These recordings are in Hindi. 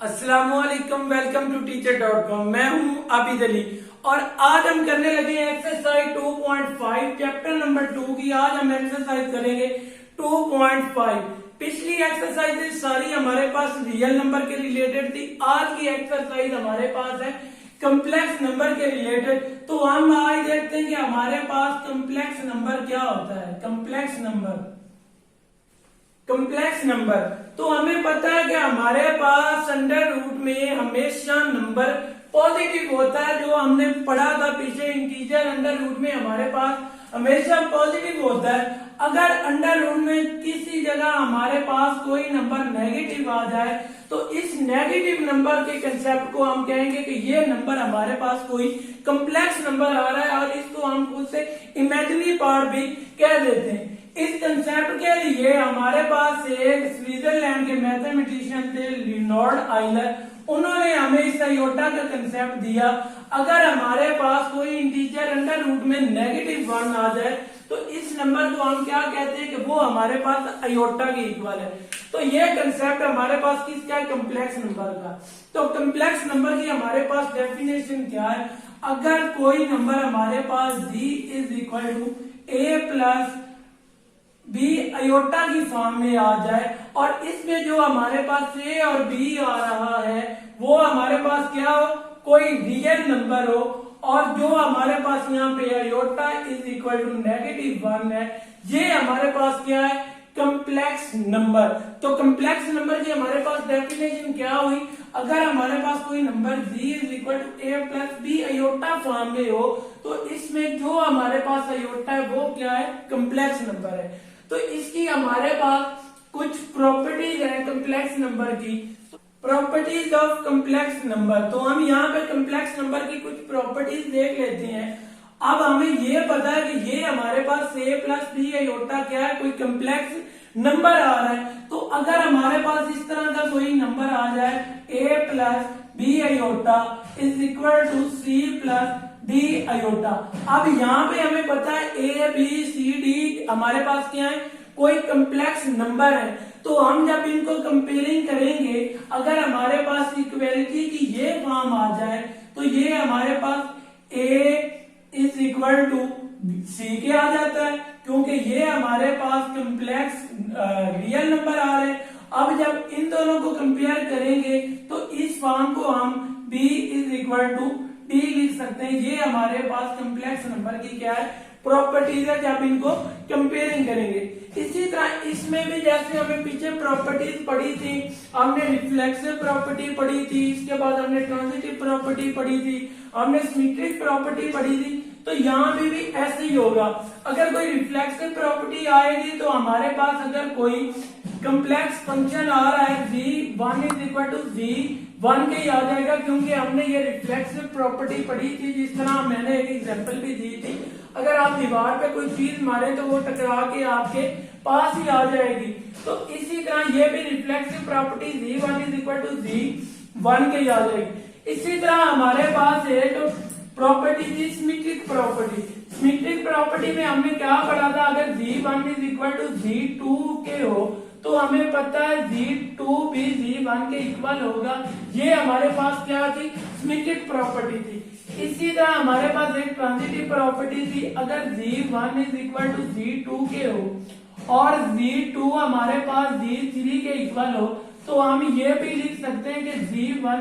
अस्सलामुअलैकुम, वेलकम टू टीचर.com। मैं हूं आबिद अली और आज हम करने लगे हैं एक्सरसाइज 2.5 चैप्टर नंबर 2 की। आज हम एक्सरसाइज करेंगे 2.5। पिछली एक्सरसाइज सारी हमारे पास रियल नंबर के रिलेटेड थी। आज की एक्सरसाइज हमारे पास है कम्प्लेक्स नंबर के रिलेटेड। तो हम आज देखते हैं कि हमारे पास कम्प्लेक्स नंबर क्या होता है। कम्प्लेक्स नंबर तो हमें पता है कि हमारे पास अंडर रूट में हमेशा नंबर पॉजिटिव होता है। जो हमने पढ़ा था पीछे, इंटीजर अंडर रूट में हमारे पास हमेशा पॉजिटिव होता है। अगर अंडर रूट में किसी जगह हमारे पास कोई नंबर नेगेटिव आ जाए तो इस नेगेटिव नंबर के कंसेप्ट को हम कहेंगे कि ये नंबर हमारे पास कोई कम्प्लेक्स नंबर आ रहा है, और इसको हम उससे इमेजिनरी पार्ट भी कह देते हैं। इस कंसेप्ट के लिए हमारे पास एक स्विट्जरलैंड के मैथमेटिशियन थे लियोनार्ड आइलर। उन्होंने हमें इस आयोटा का कंसेप्ट दिया। अगर हमारे पास कोई इंटीजर अंडर रूट में -1 आ जाए तो इस नंबर को हम क्या कहते हैं कि वो हमारे पास आयोटा के इक्वल है। तो ये कंसेप्ट हमारे पास किसका है? कम्प्लेक्स नंबर का। तो कम्प्लेक्स नंबर की हमारे पास डेफिनेशन क्या है? अगर कोई नंबर हमारे पास d = a plus B iota की फॉर्म में आ जाए और इसमें जो हमारे पास ए और बी आ रहा है वो हमारे पास क्या हो? कोई रियल नंबर हो, और जो हमारे पास यहाँ पे अयोटा = -1 है, ये हमारे पास क्या है? Complex number. तो कम्प्लेक्स नंबर की हमारे पास डेफिनेशन क्या हुई? अगर हमारे पास कोई number d = a plus B iota form में हो तो इसमें जो हमारे पास अयोटा है वो क्या है? कम्प्लेक्स नंबर है। तो इसकी हमारे पास कुछ प्रॉपर्टीज है कम्प्लेक्स नंबर की। Properties of complex number. तो हम यहाँ पे कम्प्लेक्स नंबर की कुछ प्रॉपर्टीज देख लेते हैं। अब हमें ये पता है कि ये हमारे पास a प्लस बी अयोटा क्या है? कोई कम्प्लेक्स नंबर आ रहा है। तो अगर हमारे पास इस तरह का कोई नंबर आ जाए a plus B iota = c plus D iota. अब यहाँ पे हमें पता है ए बी सी डी हमारे पास क्या है? कोई कम्प्लेक्स नंबर है। तो हम जब इनको कंपेयरिंग करेंगे, अगर हमारे पास इक्वलिटी की ये फॉर्म आ जाए तो ये हमारे पास a = c के आ जाता है, क्योंकि ये हमारे पास कम्प्लेक्स रियल नंबर आ रहे हैं। अब जब इन दोनों को कंपेयर करेंगे तो इस फॉर्म को हम b = d लिख सकते हैं। ये हमारे पास कम्प्लेक्स नंबर की क्या है? प्रॉपर्टीज है जब इनको कंपेयरिंग करेंगे। इसी तरह इसमें भी जैसे हमें पीछे प्रॉपर्टीज पढ़ी थी, हमने रिफ्लेक्सिव प्रॉपर्टी पढ़ी थी, इसके बाद हमने ट्रांजिटिव प्रॉपर्टी पढ़ी थी, हमने सिमेट्रिक प्रॉपर्टी पढ़ी थी। तो यहाँ भी ऐसे ही होगा। अगर कोई रिफ्लेक्सिव प्रॉपर्टी आएगी तो हमारे पास अगर कोई कम्प्लेक्स फंक्शन आ रहा है g1 = g1 के ही आ जाएगा, क्योंकि हमने ये रिफ्लेक्सिव प्रॉपर्टी पढ़ी थी। जिस तरह मैंने एक एग्जांपल भी दी थी, अगर आप दीवार पे कोई चीज मारे तो वो टकरा के आपके पास ही आ जाएगी। तो इसी तरह ये भी रिफ्लेक्सिव प्रॉपर्टी g1 = g1 के ही आ जाएगी। इसी तरह हमारे पास एक प्रॉपर्टी थी सिमेट्रिक प्रॉपर्टी। सिमेट्रिक प्रॉपर्टी में हमने क्या पढ़ा था? अगर g1 = g2 के हो तो हमें पता है g2 भी g1 के इक्वल होगा। ये हमारे पास क्या थी? सिमेट्रिक प्रॉपर्टी थी। इसी तरह हमारे पास एक ट्रांजिटिव प्रॉपर्टी थी। अगर g1 = g2 के हो और g2 हमारे पास g3 के इक्वल हो तो हम ये भी लिख सकते हैं कि g1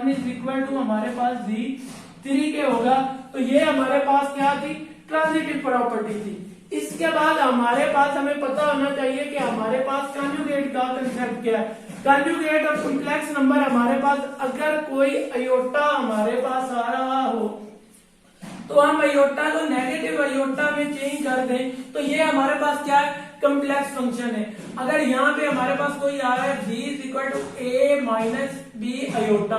= हमारे पास g3 के होगा। तो ये हमारे पास क्या थी? ट्रांजिटिव प्रॉपर्टी थी। इसके बाद हमारे पास हमें पता होना चाहिए कि हमारे पास कॉन्जुगेट का कंसेप्ट क्या है। कॉन्जुगेट ऑफ कम्प्लेक्स नंबर हमारे पास अगर कोई अयोटा हमारे पास आ रहा हो तो हम अयोटा को नेगेटिव अयोटा में चेंज कर दें तो ये हमारे पास क्या है? कम्प्लेक्स फंक्शन है। अगर यहाँ पे हमारे पास कोई आ रहा है g = a - b अयोटा,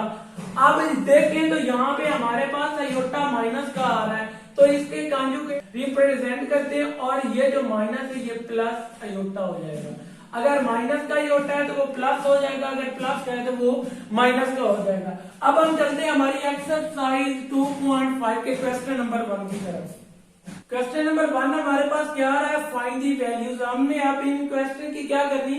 अब देखें तो यहाँ पे हमारे पास अयोटा माइनस का आ रहा है, तो इसके कॉन्जुगेट रिप्रेजेंट करते हैं और ये जो माइनस है ये प्लस अयोटा हो जाएगा। अगर माइनस का अयोटा है तो वो प्लस हो जाएगा, अगर प्लस का है तो वो माइनस का हो जाएगा। अब हम चलते हैं हमारी एक्सरसाइज 2.5 के क्वेश्चन नंबर 1 की तरफ। क्वेश्चन नंबर 1 हमारे पास क्या आ रहा है? Find the values. हमने अब इन क्वेश्चन की क्या करनी?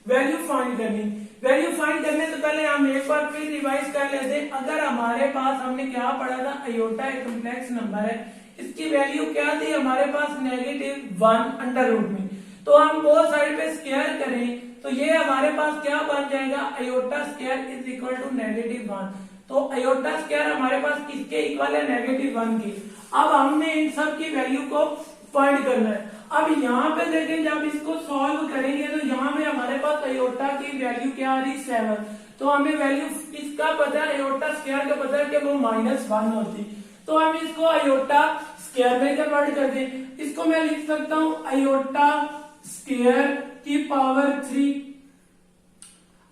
वैल्यू फाइंड करनी। वैल्यू फाइंड करने से पहले हम एक बार फिर रिवाइज कर लेते हैं। अगर हमारे पास हमने क्या पढ़ा था, आयोटा एक कॉम्प्लेक्स नंबर है, इसकी वैल्यू क्या थी हमारे पास, -1 अंडर रूट में। तो हम बोथ साइड पे स्क्वायर करें तो ये हमारे पास क्या बन जाएगा, iota square is equal to -1। तो आयोटा स्क्वायर हमारे पास किसके इक्वल है, -1 की। अब हमने इन सब की वैल्यू को फाइंड करना है। अब यहाँ पे देखें, जब इसको सॉल्व करेंगे तो यहाँ पे हमारे पास आयोटा की वैल्यू क्या आ रही, 7। तो हमें वैल्यू इसका पता है, आयोटा स्क्वायर का पता है कि वो -1 होती। तो हम इसको आयोटा स्क्वायर में कन्वर्ट कर दें। इसको मैं लिख सकता हूं आयोटा स्क्वायर की पावर 3।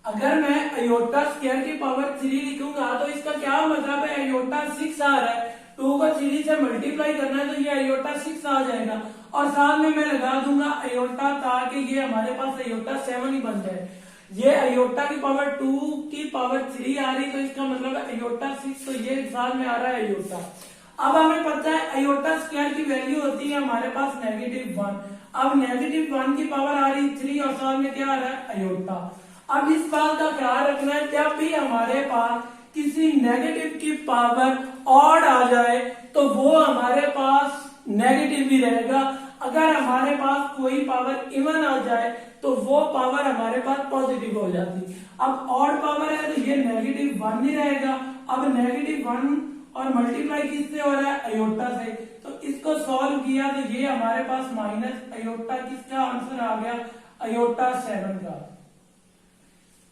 अगर मैं आयोटा स्क्वायर की पावर 3 लिखूंगा तो इसका क्या मतलब है, आयोटा 6 आ रहा है, 2 को 3 से मल्टीप्लाई करना है तो ये आयोटा 6 आ जाएगा। और साथ में मैं लगा दूंगा आयोटा, ताकि ये हमारे पास आयोटा 7 ही बन जाए। ये आयोटा की पावर 2 की पावर 3 आ रही तो इसका मतलब है आयोटा 6, तो ये साथ में आ रहा है आयोटा। अब हमें पता है आयोटा स्क्वायर की वैल्यू होती है हमारे पास -1। अब -1 की पावर आ रही 3 और साथ में क्या आ रहा है, आयोटा। अब इस बात का ख्याल रखना है, जब भी हमारे पास किसी नेगेटिव की पावर ऑड आ जाए तो वो हमारे पास नेगेटिव ही रहेगा। अगर हमारे पास कोई पावर इवन आ जाए तो वो पावर हमारे पास पॉजिटिव हो जाती। अब ऑड पावर है तो ये -1 ही रहेगा। अब -1 और मल्टीप्लाई किससे हो रहा है, आयोटा से। तो इसको सॉल्व किया तो ये हमारे पास माइनस आयोटा, किसका आंसर आ गया, आयोटा 7 का।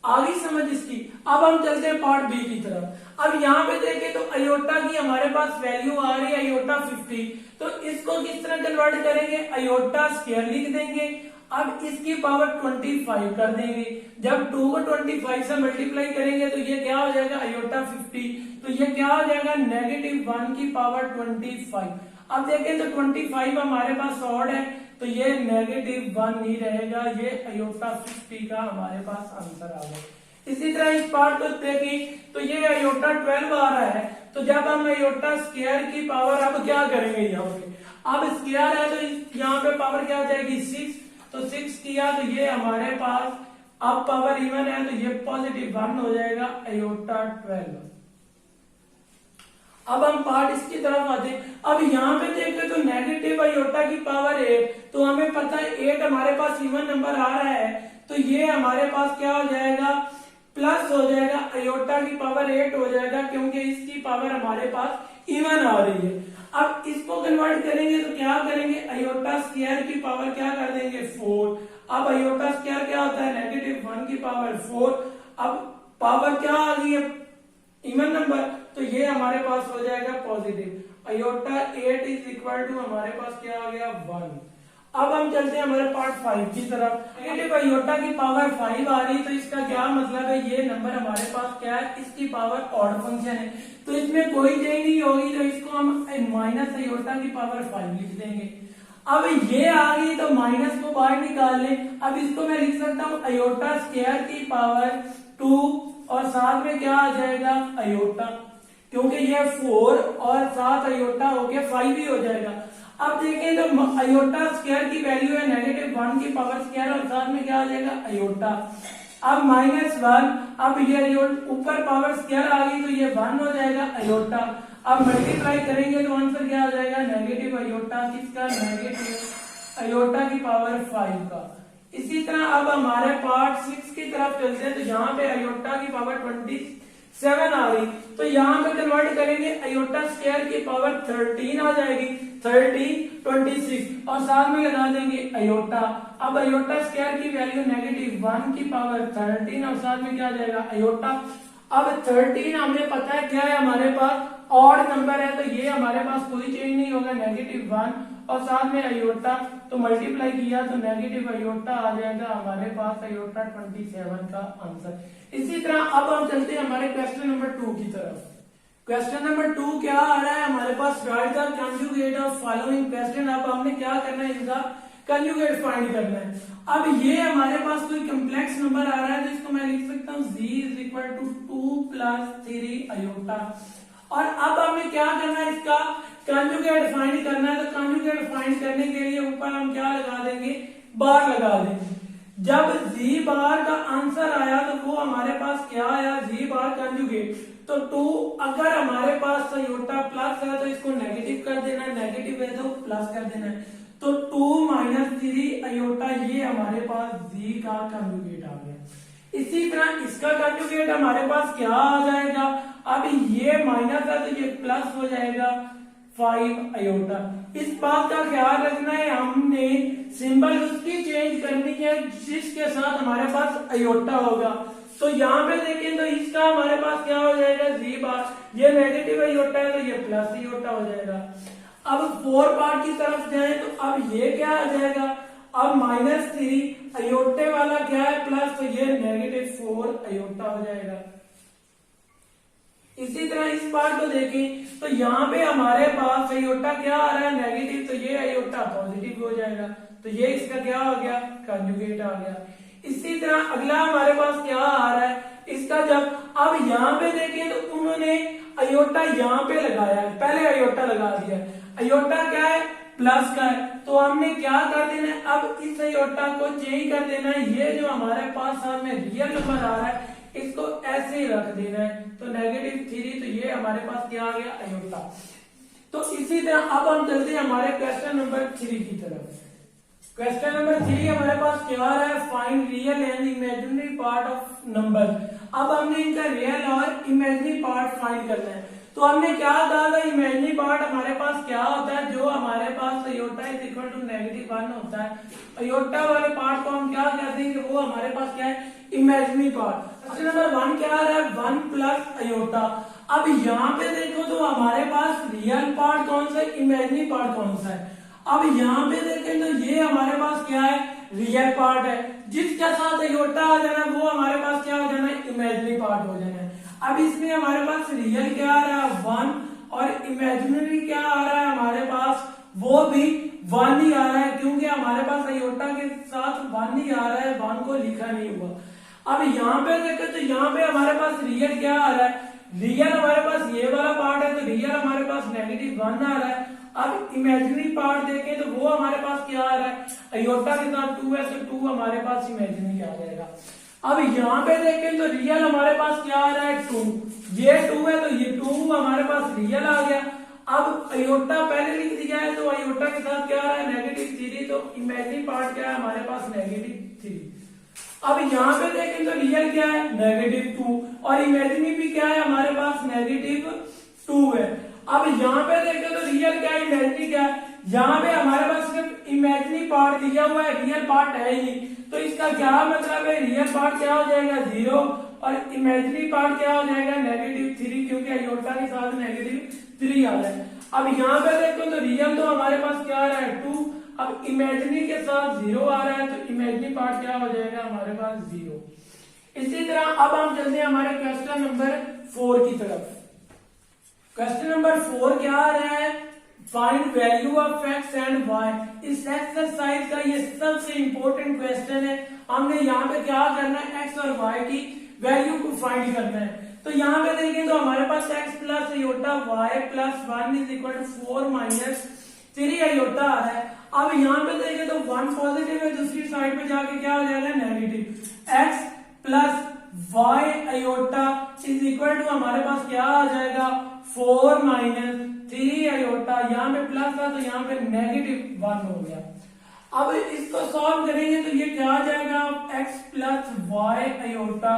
आगे समझ इसकी। अब हम चलते हैं पार्ट बी की तरफ। अब यहाँ पे देखें तो आयोटा की हमारे पास वैल्यू आ रही है आयोटा 50। तो इसको किस तरह कन्वर्ट करेंगे, आयोटा स्क्वायर लिख देंगे। अब इसकी पावर 25 कर देंगे। जब 2 को 25 से मल्टीप्लाई करेंगे तो ये क्या हो जाएगा, आयोटा 50। तो ये क्या हो जाएगा, -1 की पावर 25। अब देखें तो 25 हमारे पास ऑड है तो ये -1 ही रहेगा। ये आयोटा 50 का हमारे पास आंसर आ गया। इसी तरह इस पार्ट को देखें तो ये आयोटा 12 आ रहा है। तो जब हम आयोटा स्क्वायर की पावर अब क्या करेंगे, यहाँ पे अब स्क्वायर है तो यहाँ पे पावर क्या हो जाएगी, 6। तो 6 किया तो ये हमारे पास अब पावर इवन है तो ये +1 हो जाएगा, आयोटा 12। अब हम पार्ट इसकी तरफ आते हैं। अब यहाँ पे देखें तो नेगेटिव आयोटा की पावर 8। तो हमें पता है 8 हमारे पास इवन नंबर आ रहा है तो ये हमारे पास क्या हो जाएगा, प्लस हो जाएगा, आयोटा की पावर 8 हो जाएगा, क्योंकि इसकी पावर हमारे पास इवन आ रही है। अब इसको कन्वर्ट करेंगे तो क्या करेंगे, आयोटा स्क्वायर की पावर क्या कर देंगे, 4। अब आयोटा स्क्वायर क्या होता है, -1 की पावर 4। अब पावर क्या आ गई है, इवन नंबर, तो ये हमारे पास हो जाएगा positive. Iota 8 is equal to हमारे पास क्या आ गया, 1। अब हम चलते हैं हमारे पार्ट 5 की तरफ। नेगेटिव आयोटा की पावर 5 आ रही तो इसका क्या मतलब है, ये नंबर हमारे पास क्या है, इसकी पावर ऑड फंक्शन है तो इसमें कोई चेंज नहीं होगी। तो इसको हम माइनस आयोटा की पावर 5 लिख देंगे। अब ये आ गई तो माइनस को बाहर निकाल लें। अब इसको मैं लिख सकता हूँ आयोटा स्क्वायर की पावर 2 और साथ में क्या आ जाएगा, आयोटा, क्योंकि ये 4 और 7 आयोटा हो गया 5 ही हो जाएगा। अब देखें तो आयोटा स्क्वायर की वैल्यू है -1 की पावर स्क्वायर और साथ में क्या आ जाएगा, आयोटा। अब -1, अब ये ऊपर पावर स्क्वायर आ गई तो ये 1 हो जाएगा, आयोटा। अब मल्टीप्लाई करेंगे तो आंसर क्या आ जाएगा, नेगेटिव आयोटा, किसका, नेगेटिव आयोटा की पावर 5 का। इसी तरह अब हमारे पार्ट 6 की तरफ चलते हैं। तो यहाँ पे आयोटा की पावर 27 आ रही तो यहाँ पे कन्वर्ट करेंगे, आयोटा स्क्वायर की पावर 13 आ जाएगी, 13 26 और साथ में लगा देंगे आयोटा। अब आयोटा स्क्वायर की वैल्यू -1 की पावर 13 और साथ में क्या आ जाएगा, आयोटा। अब 13 हमें पता है क्या है, हमारे पास ऑड नंबर है तो ये हमारे पास कोई चेंज नहीं होगा, -1 और साथ में आयोटा। तो मल्टीप्लाई किया तो नेगेटिव आयोटा आ जाएगा हमारे पास, आयोटा 27 का आंसर। इसी तरह अब हम चलते हैं हमारे क्वेश्चन नंबर 2 की तरफ। क्वेश्चन नंबर 2 क्या आ रहा है हमारे पास, write the conjugate of following question. अब हमने क्या करना है, इसका कंजुगेट फाइंड करना है। अब ये हमारे पास कोई कॉम्प्लेक्स नंबर आ रहा है तो इसको मैं लिख सकता हूँ z = 2 + 3 आयोटा। और अब हमें क्या करना है, इसका कंजुगेट फाइंड करना है। तो कंजुगेट फाइंड करने के लिए ऊपर हम क्या लगा देंगे, बार लगा देंगे। जब जी बार का आंसर आया तो वो हमारे पास क्या आया, जी बार कंजुगेट। तो 2 अगर हमारे पास आयोटा प्लस है तो इसको नेगेटिव कर देना है, नेगेटिव है तो प्लस कर देना है। तो 2 माइनस 3 आयोटा ये हमारे पास जी का कंजुगेट आ गया। इसी तरह इसका कंजुगेट हमारे पास क्या आ जाएगा, अब ये माइनस है तो ये प्लस हो जाएगा 5 आयोटा। इस बात का ख्याल रखना है, हमने सिंबल उसकी चेंज करनी है जिसके साथ हमारे पास आयोटा होगा। तो यहाँ पे देखें तो इसका हमारे पास क्या हो जाएगा, जी बार, ये नेगेटिव आयोटा है तो ये प्लस आयोटा हो जाएगा। अब 4 पार्ट की तरफ जाए तो अब ये क्या आ जाएगा, अब -3 अयोटे वाला क्या है प्लस, तो ये -4 अयोटा हो जाएगा। इसी तरह इस पार्ट को देखें तो यहाँ पे हमारे पास अयोटा क्या आ रहा है, नेगेटिव, तो ये अयोटा पॉजिटिव हो जाएगा। तो ये इसका क्या आ गया, कंजुगेट आ गया। इसी तरह अगला हमारे पास क्या आ रहा है, इसका जब अब यहाँ पे देखें तो उन्होंने अयोटा यहाँ पे लगाया है, पहले अयोटा लगा दिया है। अयोटा क्या है, प्लस का है, तो हमने क्या कर देना है, अब इस अयोटा को चेंज कर देना है। ये जो हमारे पास सामने रियल नंबर आ रहा है इसको ऐसे ही रख देना है। तो -3, तो ये हमारे पास क्या आ गया, अयोटा। तो इसी तरह अब हम चलते हैं हमारे क्वेश्चन नंबर 3 की तरफ। क्वेश्चन नंबर 3 हमारे पास क्या आ रहा है, find real and imaginary part of number. अब हमने इनका रियल और इमेजिनरी पार्ट फाइंड करना है। तो हमने क्या कहा था, इमेजिनरी पार्ट हमारे पास क्या होता है, जो हमारे पास अयोटा इज इक्वल टू -1 होता है। अयोटा वाले पार्ट को हम क्या कहते हैं कि वो हमारे पास क्या है, इमेजिनरी पार्ट। क्वेश्चन नंबर 1 क्या आ रहा है, 1 प्लस अयोटा। अब यहाँ पे देखो तो हमारे पास रियल पार्ट कौन सा है, इमेजिनरी पार्ट कौन सा है। अब यहाँ पे देखें तो ये हमारे पास क्या है, रियल पार्ट है। जिसके साथ अयोटा आ जाना वो हमारे पास क्या हो जाना है, इमेजिनरी पार्ट हो जाना है। अब इसमें हमारे पास रियल क्या आ रहा है, 1, और इमेजिनरी क्या आ रहा है हमारे पास, वो भी 1 ही आ रहा है, क्योंकि हमारे पास अयोटा के साथ 1 ही आ रहा है, 1 को लिखा नहीं हुआ। अब यहाँ पे देखें तो यहाँ पे हमारे पास रियल क्या आ रहा है, रियल हमारे पास ये वाला पार्ट है, तो रियल हमारे पास -1 आ रहा है। अब इमेजिनरी पार्ट देखें तो वो हमारे पास क्या आ रहा है, अयोटा के साथ 2 है, तो 2 हमारे पास इमेजिनरी आ जाएगा। अब यहाँ पे देखें तो रियल हमारे पास क्या आ रहा है, 2, ये 2 है तो ये 2 हमारे पास रियल आ गया। अब अयोटा पहले लिख दिया है तो अयोटा के साथ क्या आ रहा है, -3, तो इमेजिनरी पार्ट क्या है हमारे पास, -3। अब यहाँ पे देखें तो रियल क्या है, -2, और इमेजिनरी भी क्या है हमारे पास, -2 है। अब यहाँ पे देखें तो रियल क्या है, इमेजिनरी क्या है, यहाँ पे हमारे पास सिर्फ इमेजिनरी पार्ट दिया हुआ है, रियल पार्ट है ही नहीं। तो इसका क्या मतलब है, रियल पार्ट क्या हो जाएगा, 0, और इमेजिनरी पार्ट क्या हो जाएगा, -3, क्योंकि अयोटा के साथ -3 आ रहा है। अब यहाँ पे देखो तो रियल तो हमारे पास क्या आ रहा है, 2, अब इमेजिनरी के साथ 0 आ रहा है, तो इमेजिनरी पार्ट क्या हो जाएगा हमारे पास, 0। इसी तरह अब हम चलते हैं हमारे क्वेश्चन नंबर 4 की तरफ। क्वेश्चन नंबर 4 क्या आ रहा है, find value of x and y। इस एक्सरसाइज का ये सबसे इंपॉर्टेंट क्वेश्चन है। हमने यहाँ पे क्या करना है, x और y की वैल्यू को फाइंड करना है। तो यहाँ पे देखें तो हमारे पास x plus iota y plus 1 is equal to 4 minus 3 iota आ रहा है। अब यहाँ पे देखें तो 1 पॉजिटिव है, दूसरी साइड पे जाके क्या हो जाएगा, negative. x plus y iota is equal to हमारे पास क्या आ जाएगा, 4 माइनस 3 अयोटा। यहाँ पे प्लस था तो यहाँ पे -1 हो गया। अब इसको सॉल्व करेंगे तो ये क्या आ जाएगा, x plus y iota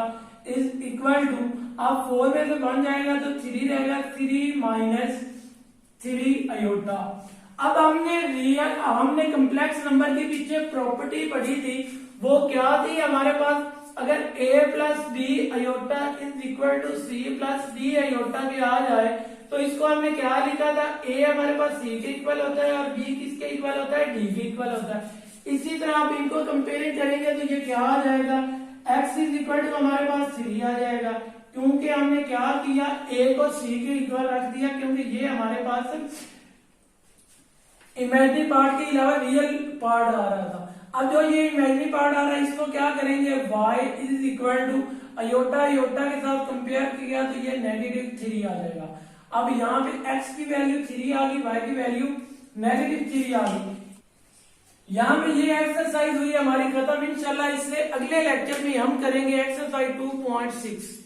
is equal to, अब 4 में से 1 जाएगा तो 3 रहेगा, 3 माइनस 3 अयोटा। अब हमने कम्प्लेक्स नंबर के पीछे प्रॉपर्टी पढ़ी थी, वो क्या थी हमारे पास, अगर a plus b iota is equal to c plus d iota के आ जाए तो इसको हमने क्या लिखा था, a हमारे पास c के इक्वल होता है और b किसके इक्वल होता है, d के इक्वल होता है। इसी तरह आप इनको कंपेयर करेंगे तो ये क्या आ जाएगा, x इज इक्वल टू हमारे पास 3 आ जाएगा, क्योंकि हमने क्या किया, a को c के इक्वल रख दिया, क्योंकि ये हमारे पास इमेजिनरी पार्ट के अलावा रियल पार्ट आ रहा था। अब जो ये इमेजिनरी पार्ट आ रहा है इसको क्या करेंगे, y is equal to aorta के साथ कंपेयर किया तो ये -3 आ जाएगा। अब यहाँ पे x की वैल्यू 3 आ गई, y की वैल्यू -3 आ गई। यहाँ पे ये एक्सरसाइज हुई हमारी खत्म। इंशाल्लाह इससे अगले लेक्चर में हम करेंगे एक्सरसाइज 2.6।